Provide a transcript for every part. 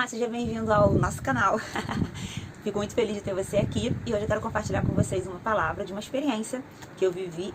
Seja bem-vindo ao nosso canal. Fico muito feliz de ter você aqui e hoje eu quero compartilhar com vocês uma palavra de uma experiência que eu vivi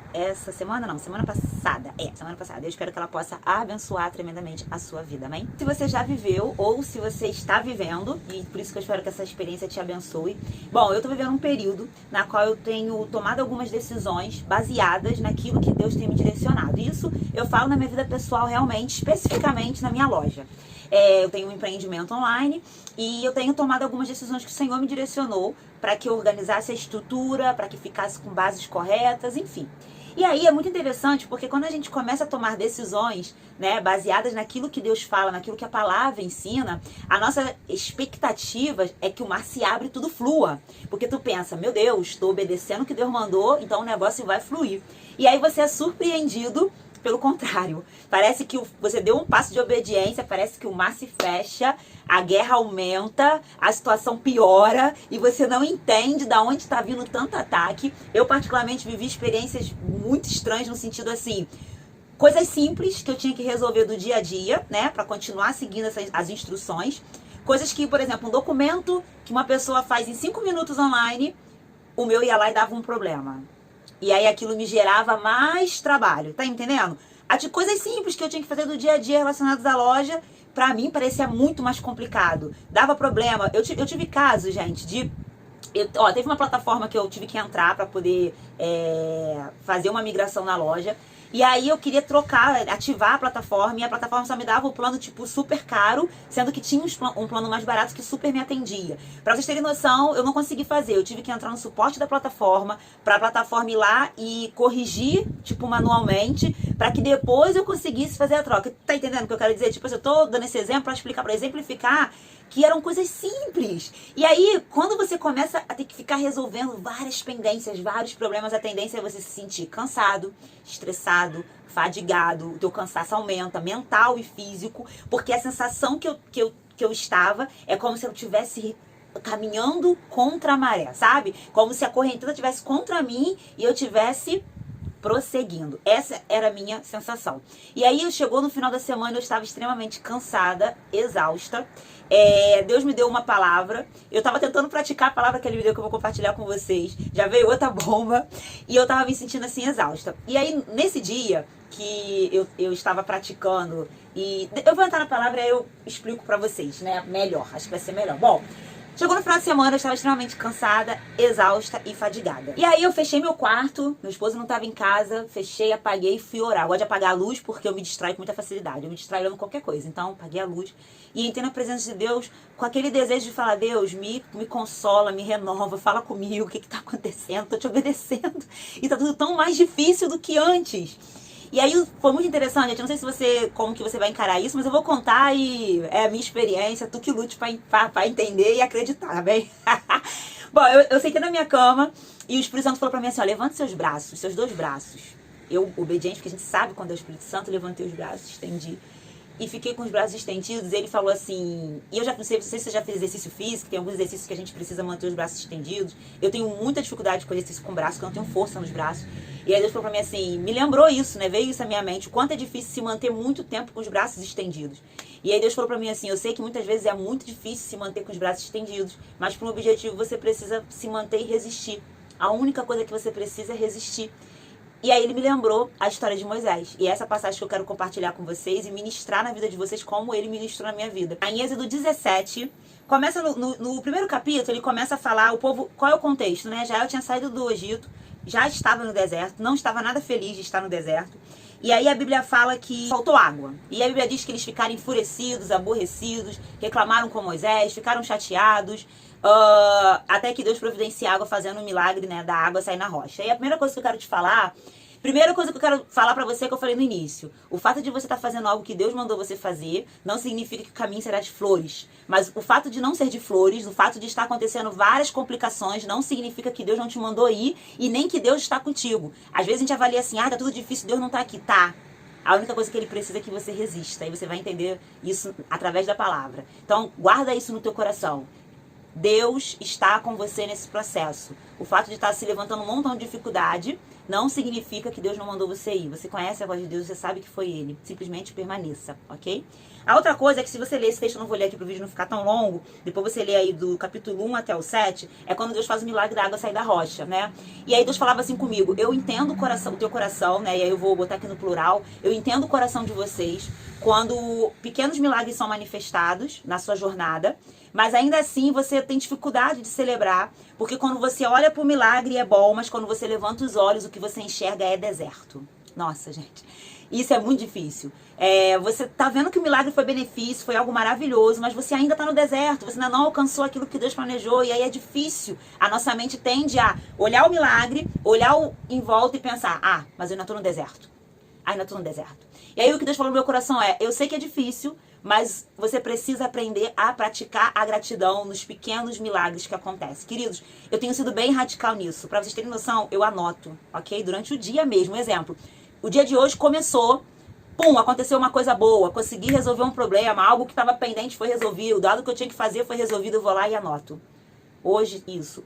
semana passada. Semana passada. Eu espero que ela possa abençoar tremendamente a sua vida, amém? Se você já viveu ou se você está vivendo, e por isso que eu espero que essa experiência te abençoe. Bom, eu tô vivendo um período na qual eu tenho tomado algumas decisões baseadas naquilo que Deus tem me direcionado. Isso eu falo na minha vida pessoal realmente, especificamente na minha loja. Eu tenho um empreendimento online e eu tenho tomado algumas decisões que o Senhor me direcionou para que eu organizasse a estrutura, para que ficasse com bases corretas, enfim. E aí é muito interessante porque quando a gente começa a tomar decisões, né, baseadas naquilo que Deus fala, naquilo que a palavra ensina, a nossa expectativa é que o mar se abre e tudo flua. Porque tu pensa, meu Deus, estou obedecendo o que Deus mandou, então o negócio vai fluir. E aí você é surpreendido pelo contrário. Parece que você deu um passo de obediência, parece que o mar se fecha, a guerra aumenta, a situação piora e você não entende de onde está vindo tanto ataque. Eu particularmente vivi experiências muito estranhas no sentido assim, coisas simples que eu tinha que resolver do dia a dia, né, para continuar seguindo as instruções. Coisas que, por exemplo, um documento que uma pessoa faz em 5 minutos online, o meu ia lá e dava um problema. E aí aquilo me gerava mais trabalho, tá entendendo? Coisas simples que eu tinha que fazer do dia a dia relacionadas à loja, pra mim parecia muito mais complicado. Dava problema. Eu tive casos, gente, teve uma plataforma que eu tive que entrar pra poder fazer uma migração na loja. E aí eu queria ativar a plataforma, e a plataforma só me dava o plano, tipo, super caro, sendo que tinha um plano mais barato que super me atendia. Pra vocês terem noção, eu não consegui fazer. Eu tive que entrar no suporte da plataforma, pra plataforma ir lá e corrigir, tipo, manualmente, pra que depois eu conseguisse fazer a troca. Tá entendendo o que eu quero dizer? Tipo, eu tô dando esse exemplo pra explicar, pra exemplificar que eram coisas simples. E aí, quando você começa a ter que ficar resolvendo várias pendências, vários problemas, a tendência é você se sentir cansado, estressado, fadigado, o teu cansaço aumenta, mental e físico, porque a sensação que eu estava é como se eu estivesse caminhando contra a maré, sabe? Como se a correnteza estivesse contra mim e eu tivesse prosseguindo. Essa era a minha sensação. E aí chegou no final da semana, eu estava extremamente cansada, exausta. Deus me deu uma palavra. Eu estava tentando praticar a palavra que ele me deu, que eu vou compartilhar com vocês. Já veio outra bomba. E eu estava me sentindo assim, exausta. E aí, nesse dia que eu estava praticando, e eu vou entrar na palavra e eu explico pra vocês, né? Melhor, acho que vai ser melhor. Bom, chegou no final de semana, eu estava extremamente cansada, exausta e fadigada. E aí eu fechei meu quarto, meu esposo não estava em casa, fechei, apaguei e fui orar. Eu gosto de apagar a luz porque eu me distraio com muita facilidade. Eu me distraio olhando qualquer coisa. Então, apaguei a luz e entrei na presença de Deus com aquele desejo de falar, Deus, me consola, me renova, fala comigo, o que está acontecendo? Tô te obedecendo. E tá tudo tão mais difícil do que antes. E aí foi muito interessante, gente. Eu não sei como que você vai encarar isso, mas eu vou contar e é a minha experiência, tu que lute pra entender e acreditar, tá bem? Bom, eu sentei na minha cama e o Espírito Santo falou pra mim assim, ó, levante seus braços, seus dois braços. Eu, obediente, porque a gente sabe quando é o Espírito Santo, levantei os braços, estendi. E fiquei com os braços estendidos, ele falou assim, e eu já não sei se você já fez exercício físico, tem alguns exercícios que a gente precisa manter os braços estendidos. Eu tenho muita dificuldade com exercício com o braço, porque eu não tenho força nos braços. E aí Deus falou pra mim assim, me lembrou isso, né? Veio isso à minha mente, o quanto é difícil se manter muito tempo com os braços estendidos. E aí Deus falou pra mim assim, eu sei que muitas vezes é muito difícil se manter com os braços estendidos, mas para um objetivo você precisa se manter e resistir. A única coisa que você precisa é resistir. E aí ele me lembrou a história de Moisés. E essa passagem que eu quero compartilhar com vocês e ministrar na vida de vocês como ele ministrou na minha vida. Em Êxodo 17, começa no primeiro capítulo, ele começa a falar, o povo, qual é o contexto, né? Israel tinha saído do Egito, já estava no deserto, não estava nada feliz de estar no deserto. E aí a Bíblia fala que faltou água. E a Bíblia diz que eles ficaram enfurecidos, aborrecidos, reclamaram com Moisés, ficaram chateados, até que Deus providencia água, fazendo um milagre, né, da água sair na rocha. E a primeira coisa que eu quero te falar, pra você é que eu falei no início. O fato de você estar fazendo algo que Deus mandou você fazer, não significa que o caminho será de flores. Mas o fato de não ser de flores, o fato de estar acontecendo várias complicações, não significa que Deus não te mandou ir e nem que Deus está contigo. Às vezes a gente avalia assim, tá tudo difícil, Deus não tá aqui. Tá. A única coisa que ele precisa é que você resista. E você vai entender isso através da palavra. Então, guarda isso no teu coração. Deus está com você nesse processo. O fato de estar se levantando um montão de dificuldade não significa que Deus não mandou você ir. Você conhece a voz de Deus, você sabe que foi Ele. Simplesmente permaneça, ok? A outra coisa é que se você ler esse texto, eu não vou ler aqui pro vídeo não ficar tão longo, depois você lê aí do capítulo 1 até o 7, é quando Deus faz o milagre da água sair da rocha, né? E aí Deus falava assim comigo, eu entendo o teu coração, né? E aí eu vou botar aqui no plural, eu entendo o coração de vocês quando pequenos milagres são manifestados na sua jornada, mas ainda assim você tem dificuldade de celebrar, porque quando você olha pro milagre é bom, mas quando você levanta os olhos, o que você enxerga é deserto. Nossa, gente, isso é muito difícil. Você tá vendo que o milagre foi benefício, foi algo maravilhoso, mas você ainda tá no deserto, você ainda não alcançou aquilo que Deus planejou, e aí é difícil. A nossa mente tende a olhar o milagre, olhar em volta e pensar, mas eu ainda tô no deserto. Ainda tô no deserto. E aí o que Deus falou no meu coração é, eu sei que é difícil, mas você precisa aprender a praticar a gratidão nos pequenos milagres que acontecem. Queridos, eu tenho sido bem radical nisso. Pra vocês terem noção, eu anoto, ok? Durante o dia mesmo. Um exemplo, o dia de hoje começou, aconteceu uma coisa boa, consegui resolver um problema, algo que estava pendente foi resolvido, dado que eu tinha que fazer foi resolvido, eu vou lá e anoto. Hoje isso.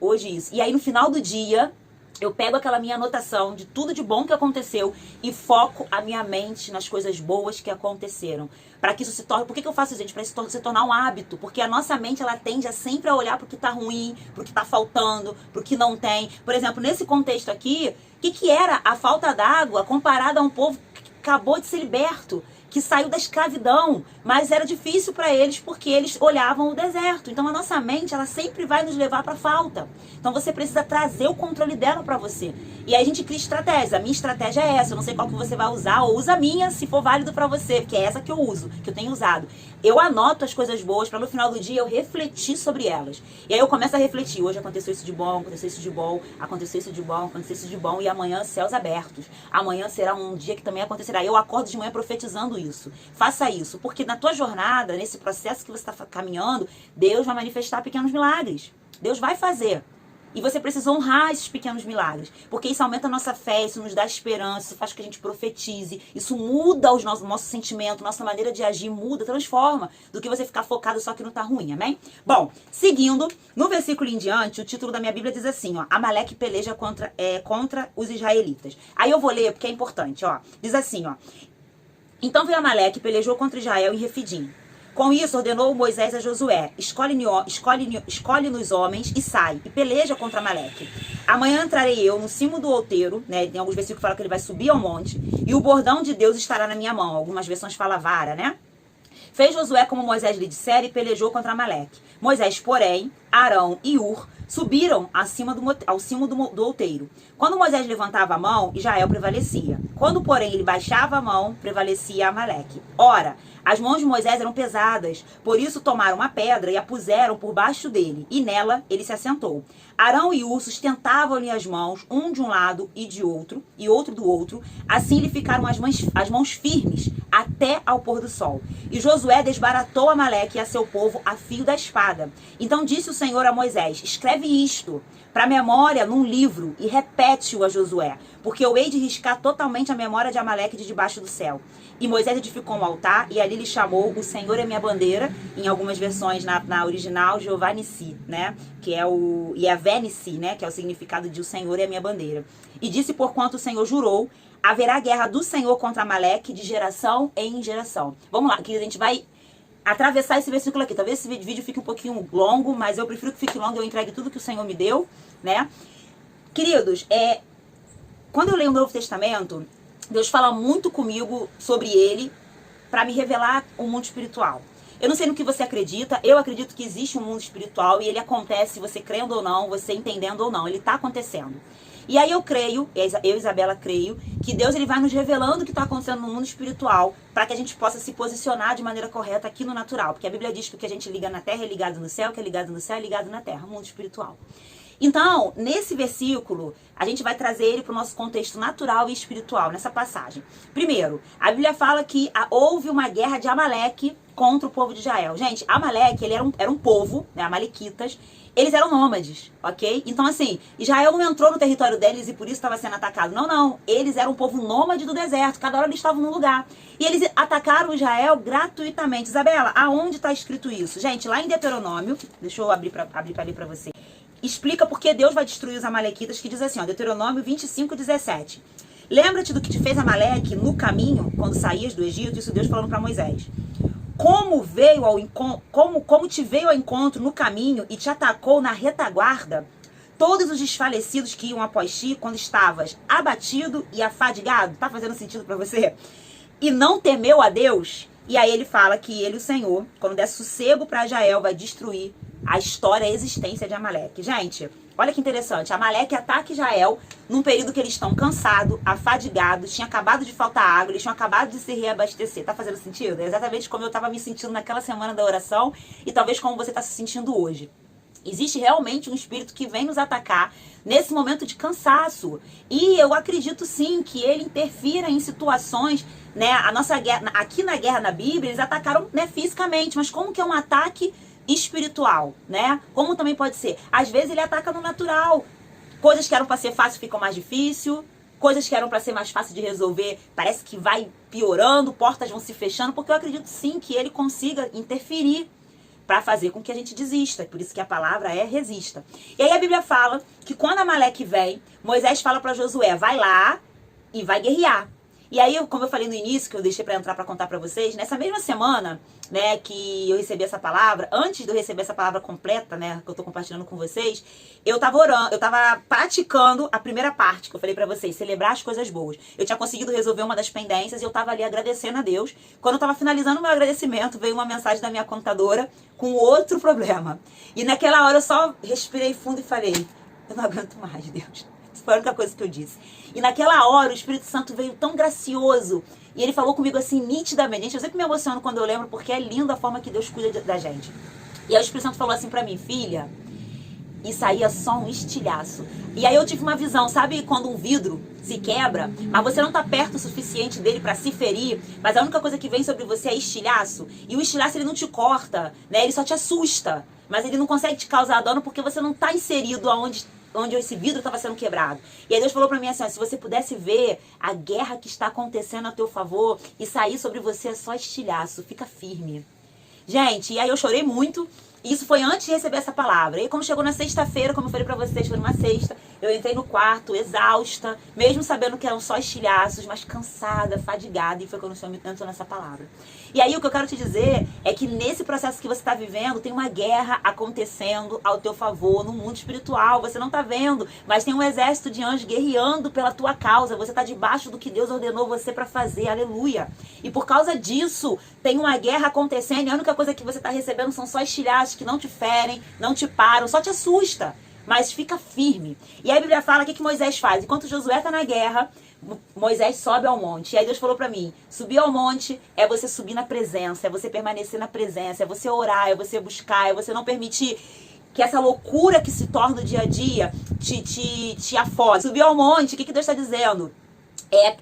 E aí no final do dia, eu pego aquela minha anotação de tudo de bom que aconteceu e foco a minha mente nas coisas boas que aconteceram. Para que isso se torne... Por que eu faço isso, gente? Para isso se tornar um hábito. Porque a nossa mente, ela tende a sempre a olhar pro que tá ruim, pro que tá faltando, pro que não tem. Por exemplo, nesse contexto aqui, o que era a falta d'água comparada a um povo que acabou de ser liberto? Que saiu da escravidão, mas era difícil para eles porque eles olhavam o deserto. Então a nossa mente, ela sempre vai nos levar para falta. Então você precisa trazer o controle dela para você. E aí a gente cria estratégias. A minha estratégia é essa, eu não sei qual que você vai usar, ou usa a minha se for válido para você, porque é essa que eu uso, que eu tenho usado. Eu anoto as coisas boas para no final do dia eu refletir sobre elas. E aí eu começo a refletir, hoje aconteceu isso de bom, aconteceu isso de bom, aconteceu isso de bom, aconteceu isso de bom, e amanhã céus abertos. Amanhã será um dia que também acontecerá. Eu acordo de manhã profetizando isso. Faça isso, porque na tua jornada, nesse processo que você está caminhando, Deus vai manifestar pequenos milagres. Deus vai fazer. E você precisa honrar esses pequenos milagres, porque isso aumenta a nossa fé, isso nos dá esperança, isso faz com que a gente profetize, isso muda o nosso sentimento, nossa maneira de agir, muda, transforma, do que você ficar focado só que não tá ruim, amém? Bom, seguindo, no versículo em diante, o título da minha Bíblia diz assim, ó, Amaleque peleja contra os israelitas. Aí eu vou ler, porque é importante, ó, diz assim, ó, então veio Amaleque e pelejou contra Israel em Refidim. Com isso, ordenou Moisés a Josué, escolhe-nos homens e sai, e peleja contra Amaleque. Amanhã entrarei eu no cimo do outeiro, né, em alguns versículos fala que ele vai subir ao monte, e o bordão de Deus estará na minha mão. Algumas versões falam vara, né? Fez Josué como Moisés lhe dissera e pelejou contra Amaleque. Moisés, porém, Arão e Ur subiram ao cimo do outeiro. Quando Moisés levantava a mão, Israel prevalecia. Quando, porém, ele baixava a mão, prevalecia Amaleque. Ora, as mãos de Moisés eram pesadas, por isso tomaram uma pedra e a puseram por baixo dele, e nela ele se assentou. Arão e Ur sustentavam-lhe as mãos, um de um lado e outro do outro, assim lhe ficaram as mãos firmes até ao pôr do sol. E Josué desbaratou Amaleque e a seu povo a fio da espada. Então disse o Senhor a Moisés, escreve isto para memória num livro e repete-o a Josué, porque eu hei de riscar totalmente a memória de Amaleque de debaixo do céu. E Moisés edificou um altar e ali lhe chamou o Senhor é minha bandeira, em algumas versões na original Jeová Nissi, né, que é o Yavé Nissi, né, que é o significado de o Senhor é minha bandeira. E disse porquanto o Senhor jurou, haverá guerra do Senhor contra Amaleque de geração em geração. Vamos lá, que a gente vai atravessar esse versículo aqui. Talvez esse vídeo fique um pouquinho longo, mas eu prefiro que fique longo, eu entregue tudo que o Senhor me deu, né? Queridos, quando eu leio o Novo Testamento, Deus fala muito comigo sobre ele para me revelar o mundo espiritual. Eu não sei no que você acredita, eu acredito que existe um mundo espiritual e ele acontece, você crendo ou não, você entendendo ou não, ele está acontecendo. E aí eu creio, eu e Isabela creio, que Deus ele vai nos revelando o que está acontecendo no mundo espiritual para que a gente possa se posicionar de maneira correta aqui no natural. Porque a Bíblia diz que o que a gente liga na terra é ligado no céu, o que é ligado no céu é ligado na terra, mundo espiritual. Então, nesse versículo, a gente vai trazer ele para o nosso contexto natural e espiritual, nessa passagem. Primeiro, a Bíblia fala que houve uma guerra de Amaleque contra o povo de Israel. Gente, Amaleque, ele era um povo, né, amalequitas, eles eram nômades, ok? Então, assim, Israel não entrou no território deles e por isso estava sendo atacado. Não, não. Eles eram um povo nômade do deserto. Cada hora eles estavam num lugar. E eles atacaram Israel gratuitamente. Isabela, aonde está escrito isso? Gente, lá em Deuteronômio, deixa eu abrir para ler para você. explica por que Deus vai destruir os amalequitas, que diz assim, ó, Deuteronômio 25:17. Lembra-te do que te fez Amaleque no caminho, quando saías do Egito, isso Deus falando para Moisés. Como te veio ao encontro no caminho e te atacou na retaguarda, todos os desfalecidos que iam após ti, quando estavas abatido e afadigado, tá fazendo sentido para você? E não temeu a Deus? E aí ele fala que ele, o Senhor, quando der sossego para Israel, vai destruir a história, a existência de Amaleque. Gente, olha que interessante. Amaleque ataca Israel num período que eles estão cansados, afadigados, tinha acabado de faltar água, eles tinham acabado de se reabastecer. Tá fazendo sentido? É exatamente como eu estava me sentindo naquela semana da oração e talvez como você está se sentindo hoje. Existe realmente um espírito que vem nos atacar nesse momento de cansaço. E eu acredito sim que ele interfira em situações, né? A nossa guerra, aqui na guerra na Bíblia, eles atacaram, né, fisicamente, mas como que é um ataque espiritual, né? Como também pode ser? Às vezes ele ataca no natural. Coisas que eram para ser fácil ficam mais difícil. Coisas que eram para ser mais fácil de resolver, parece que vai piorando, portas vão se fechando, porque eu acredito sim que ele consiga interferir para fazer com que a gente desista. Por isso que a palavra é resista. E aí a Bíblia fala que quando Amaleque vem, Moisés fala para Josué, vai lá e vai guerrear. E aí, como eu falei no início, que eu deixei para entrar para contar para vocês, nessa mesma semana, né, que eu recebi essa palavra, antes de eu receber essa palavra completa, né, que eu tô compartilhando com vocês, eu tava orando, eu tava praticando a primeira parte que eu falei para vocês, celebrar as coisas boas. Eu tinha conseguido resolver uma das pendências e eu tava ali agradecendo a Deus. Quando eu tava finalizando o meu agradecimento, veio uma mensagem da minha contadora com outro problema. E naquela hora eu só respirei fundo e falei, eu não aguento mais, Deus. Foi a única coisa que eu disse. E naquela hora o Espírito Santo veio tão gracioso. E ele falou comigo assim, nitidamente. Gente, eu sempre me emociono quando eu lembro, porque é linda a forma que Deus cuida da gente. E aí o Espírito Santo falou assim pra mim, filha, isso aí é só um estilhaço. E aí eu tive uma visão, sabe quando um vidro se quebra, mas você não tá perto o suficiente dele pra se ferir, mas a única coisa que vem sobre você é estilhaço. E o estilhaço ele não te corta, né? Ele só te assusta. Mas ele não consegue te causar dano porque você não tá inserido onde esse vidro estava sendo quebrado. E aí Deus falou pra mim assim, ó, se você pudesse ver a guerra que está acontecendo a teu favor e sair sobre você é só estilhaço, fica firme. Gente, e aí eu chorei muito. Isso foi antes de receber essa palavra. E como chegou na sexta-feira, como eu falei pra vocês, foi numa sexta, eu entrei no quarto, exausta, mesmo sabendo que eram só estilhaços, mas cansada, fadigada, e foi quando o Senhor me entrou nessa palavra. E aí o que eu quero te dizer é que nesse processo que você está vivendo, tem uma guerra acontecendo ao teu favor, no mundo espiritual. Você não está vendo, mas tem um exército de anjos guerreando pela tua causa. Você está debaixo do que Deus ordenou você para fazer, aleluia. E por causa disso, tem uma guerra acontecendo, e a única coisa que você está recebendo são só estilhaços que não te ferem, não te param, só te assusta. Mas fica firme. E aí a Bíblia fala, o que Moisés faz? Enquanto Josué está na guerra, Moisés sobe ao monte. E aí Deus falou pra mim, subir ao monte é você subir na presença, é você permanecer na presença, é você orar, é você buscar, é você não permitir que essa loucura que se torna o dia a dia te afogue. Subir ao monte, o que Deus está dizendo?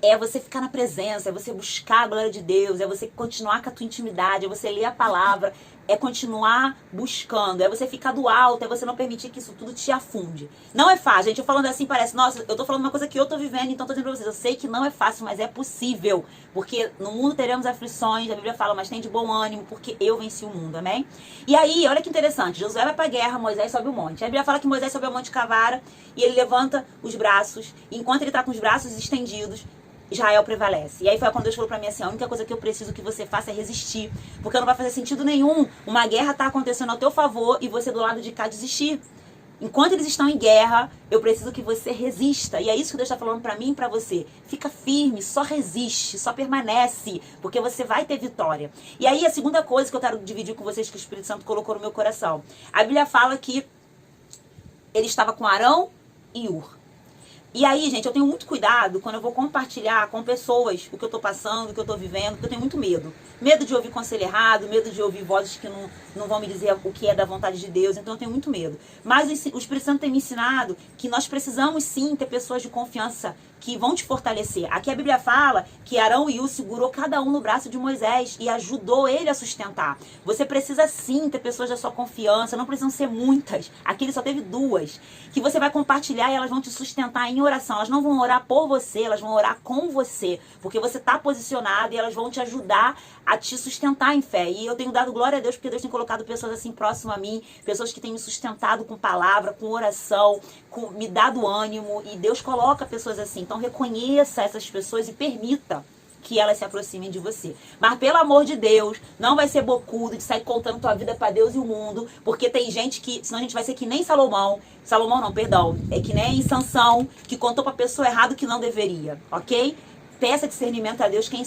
É você ficar na presença, é você buscar a glória de Deus, é você continuar com a tua intimidade, é você ler a palavra, é continuar buscando, é você ficar do alto, é você não permitir que isso tudo te afunde. Não é fácil, gente, eu falando assim parece, nossa, eu tô falando uma coisa que eu tô vivendo, então tô dizendo pra vocês, eu sei que não é fácil, mas é possível, porque no mundo teremos aflições, a Bíblia fala, mas tem de bom ânimo, porque eu venci o mundo, amém? E aí, olha que interessante, Josué vai pra guerra, Moisés sobe o monte. A Bíblia fala que Moisés sobe o monte Cavara, e ele levanta os braços, e enquanto ele tá com os braços estendidos, Israel prevalece. E aí foi quando Deus falou pra mim assim, a única coisa que eu preciso que você faça é resistir, porque não vai fazer sentido nenhum. Uma guerra tá acontecendo ao teu favor e você do lado de cá desistir. Enquanto eles estão em guerra, eu preciso que você resista. E é isso que Deus está falando pra mim e pra você. Fica firme, só resiste, só permanece, porque você vai ter vitória. E aí a segunda coisa que eu quero dividir com vocês que o Espírito Santo colocou no meu coração. A Bíblia fala que ele estava com Arão e Ur. E aí, gente, eu tenho muito cuidado quando eu vou compartilhar com pessoas o que eu tô passando, o que eu tô vivendo, porque eu tenho muito medo. Medo de ouvir conselho errado, medo de ouvir vozes que não vão me dizer o que é da vontade de Deus, então eu tenho muito medo. Mas o Espírito Santo tem me ensinado que nós precisamos sim ter pessoas de confiança que vão te fortalecer. Aqui a Bíblia fala que Arão e Hu segurou cada um no braço de Moisés e ajudou ele a sustentar. Você precisa sim ter pessoas da sua confiança, não precisam ser muitas. Aqui ele só teve 2, que você vai compartilhar e elas vão te sustentar em oração. Elas não vão orar por você, elas vão orar com você, porque você está posicionado e elas vão te ajudar a te sustentar em fé. E eu tenho dado glória a Deus porque Deus tem colocado pessoas assim próximo a mim, pessoas que têm me sustentado com palavra, com oração, me dado ânimo, e Deus coloca pessoas assim. Então reconheça essas pessoas e permita que elas se aproximem de você. Mas pelo amor de Deus, não vai ser bocudo de sair contando tua vida para Deus e o mundo, porque tem gente que, senão a gente vai ser que nem Salomão não, perdão, é que nem Sansão, que contou para pessoa errado que não deveria, ok? Peça discernimento a Deus quem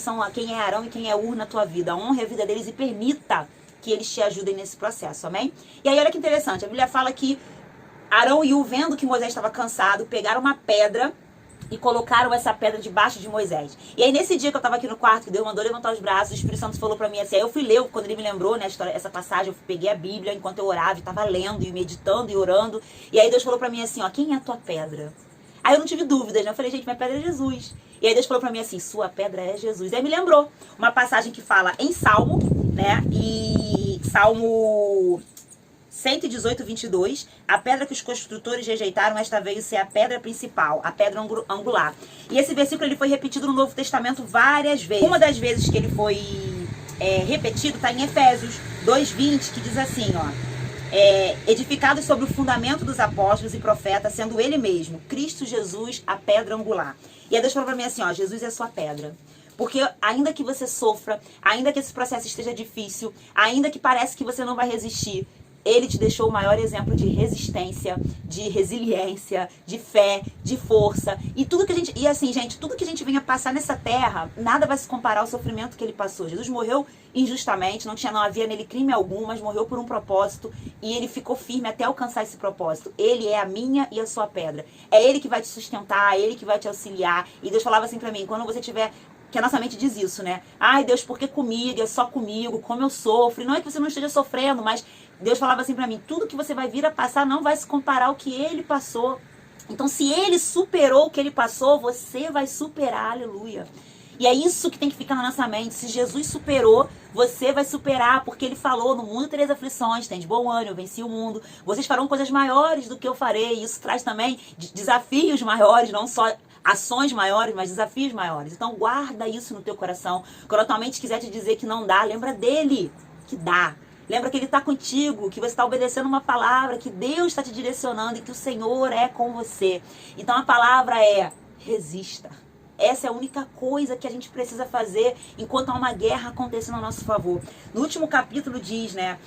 é Arão e quem é Ur na tua vida. Honre a vida deles e permita que eles te ajudem nesse processo, amém? E aí olha que interessante, a Bíblia fala que Arão e Ur, vendo que Moisés estava cansado, pegaram uma pedra e colocaram essa pedra debaixo de Moisés. E aí nesse dia que eu estava aqui no quarto, que Deus mandou levantar os braços, o Espírito Santo falou para mim assim, aí eu fui ler, quando ele me lembrou, né, essa passagem, eu peguei a Bíblia enquanto eu orava, e estava lendo e meditando e orando, e aí Deus falou para mim assim, ó, quem é a tua pedra? Aí eu não tive dúvidas, né, eu falei, gente, minha pedra é Jesus. E aí Deus falou para mim assim, sua pedra é Jesus. E aí me lembrou uma passagem que fala em Salmo, né, e Salmo 118, 22, a pedra que os construtores rejeitaram, esta veio ser a pedra principal, a pedra angular. E esse versículo ele foi repetido no Novo Testamento várias vezes. Uma das vezes que ele foi repetido está em Efésios 2:20, que diz assim, ó, edificados sobre o fundamento dos apóstolos e profetas, sendo ele mesmo, Cristo Jesus, a pedra angular. E aí Deus falou para mim assim, ó, Jesus é a sua pedra. Porque ainda que você sofra, ainda que esse processo esteja difícil, ainda que pareça que você não vai resistir, ele te deixou o maior exemplo de resistência, de resiliência, de fé, de força. E tudo que a gente... E assim, gente, tudo que a gente venha passar nessa terra, nada vai se comparar ao sofrimento que ele passou. Jesus morreu injustamente, não havia nele crime algum, mas morreu por um propósito. E ele ficou firme até alcançar esse propósito. Ele é a minha e a sua pedra. É ele que vai te sustentar, é ele que vai te auxiliar. E Deus falava assim pra mim, quando você tiver... Que a nossa mente diz isso, né? Ai, Deus, por que comigo? É só comigo, como eu sofro. E não é que você não esteja sofrendo, mas Deus falava assim pra mim, tudo que você vai vir a passar não vai se comparar ao que ele passou. Então, se ele superou o que ele passou, você vai superar, aleluia. E é isso que tem que ficar na nossa mente. Se Jesus superou, você vai superar, porque ele falou, no mundo tereis aflições, tem de bom ânimo, eu venci o mundo. Vocês farão coisas maiores do que eu farei. Isso traz também desafios maiores, não só... ações maiores, mas desafios maiores. Então guarda isso no teu coração. Quando a tua mente quiser te dizer que não dá, lembra dele, que dá. Lembra que ele está contigo, que você está obedecendo uma palavra, que Deus está te direcionando e que o Senhor é com você. Então a palavra é, resista. Essa é a única coisa que a gente precisa fazer enquanto há uma guerra acontecendo a nosso favor. No último capítulo diz, né,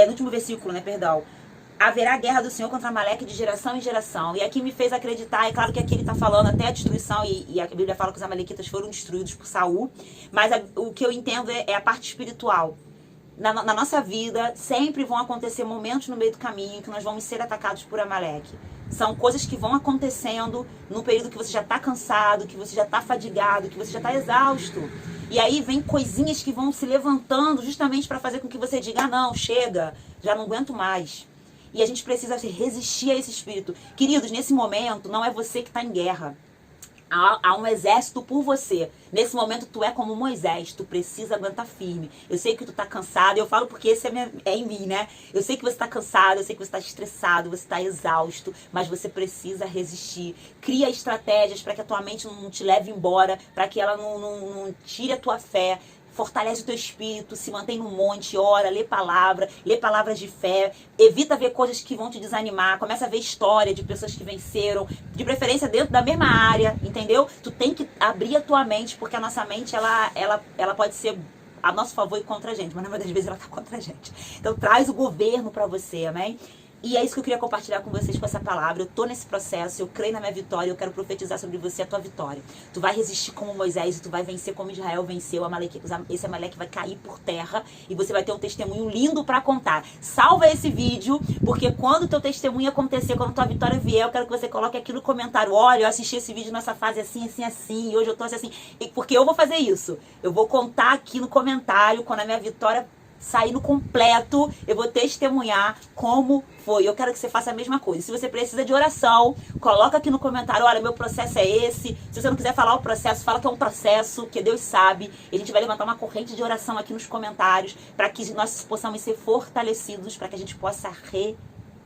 no último versículo, né, perdão, haverá guerra do Senhor contra Amaleque de geração em geração. E aqui me fez acreditar, é claro que aqui ele está falando até a destruição, e a Bíblia fala que os amalequitas foram destruídos por Saul, mas o que eu entendo é a parte espiritual. Na nossa vida, sempre vão acontecer momentos no meio do caminho que nós vamos ser atacados por Amaleque. São coisas que vão acontecendo no período que você já está cansado, que você já está fadigado, que você já está exausto. E aí vem coisinhas que vão se levantando justamente para fazer com que você diga, ah, não, chega, já não aguento mais. E a gente precisa resistir a esse espírito. Queridos, nesse momento, não é você que está em guerra. Há um exército por você. Nesse momento, tu é como Moisés. Tu precisa aguentar firme. Eu sei que tu tá cansado. Eu falo porque esse é em mim, né? Eu sei que você tá cansado. Eu sei que você tá estressado. Você tá exausto. Mas você precisa resistir. Cria estratégias para que a tua mente não te leve embora. Para que ela não tire a tua fé. Fortalece o teu espírito, se mantém no monte, ora, lê palavras de fé, evita ver coisas que vão te desanimar, começa a ver história de pessoas que venceram, de preferência dentro da mesma área, entendeu? Tu tem que abrir a tua mente, porque a nossa mente, ela pode ser a nosso favor e contra a gente, mas na maioria das vezes ela tá contra a gente. Então traz o governo pra você, amém? E é isso que eu queria compartilhar com vocês com essa palavra. Eu tô nesse processo, eu creio na minha vitória, eu quero profetizar sobre você a tua vitória. Tu vai resistir como Moisés e tu vai vencer como Israel venceu. Esse Amaleque vai cair por terra e você vai ter um testemunho lindo pra contar. Salva esse vídeo, porque quando o teu testemunho acontecer, quando a tua vitória vier, eu quero que você coloque aqui no comentário. Olha, eu assisti esse vídeo nessa fase assim, assim, assim, e hoje eu tô assim. Porque eu vou fazer isso. Eu vou contar aqui no comentário quando a minha vitória sair no completo, eu vou testemunhar como foi. Eu quero que você faça a mesma coisa. Se você precisa de oração, coloca aqui no comentário, olha, meu processo é esse. Se você não quiser falar o processo, fala que é um processo, que Deus sabe. E a gente vai levantar uma corrente de oração aqui nos comentários, para que nós possamos ser fortalecidos, para que a gente possa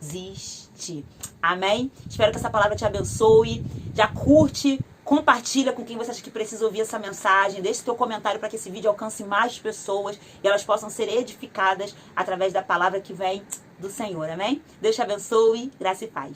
resistir. Amém? Espero que essa palavra te abençoe. Já curte, compartilha com quem você acha que precisa ouvir essa mensagem. Deixe seu comentário para que esse vídeo alcance mais pessoas e elas possam ser edificadas através da palavra que vem do Senhor. Amém? Deus te abençoe. Graça e paz.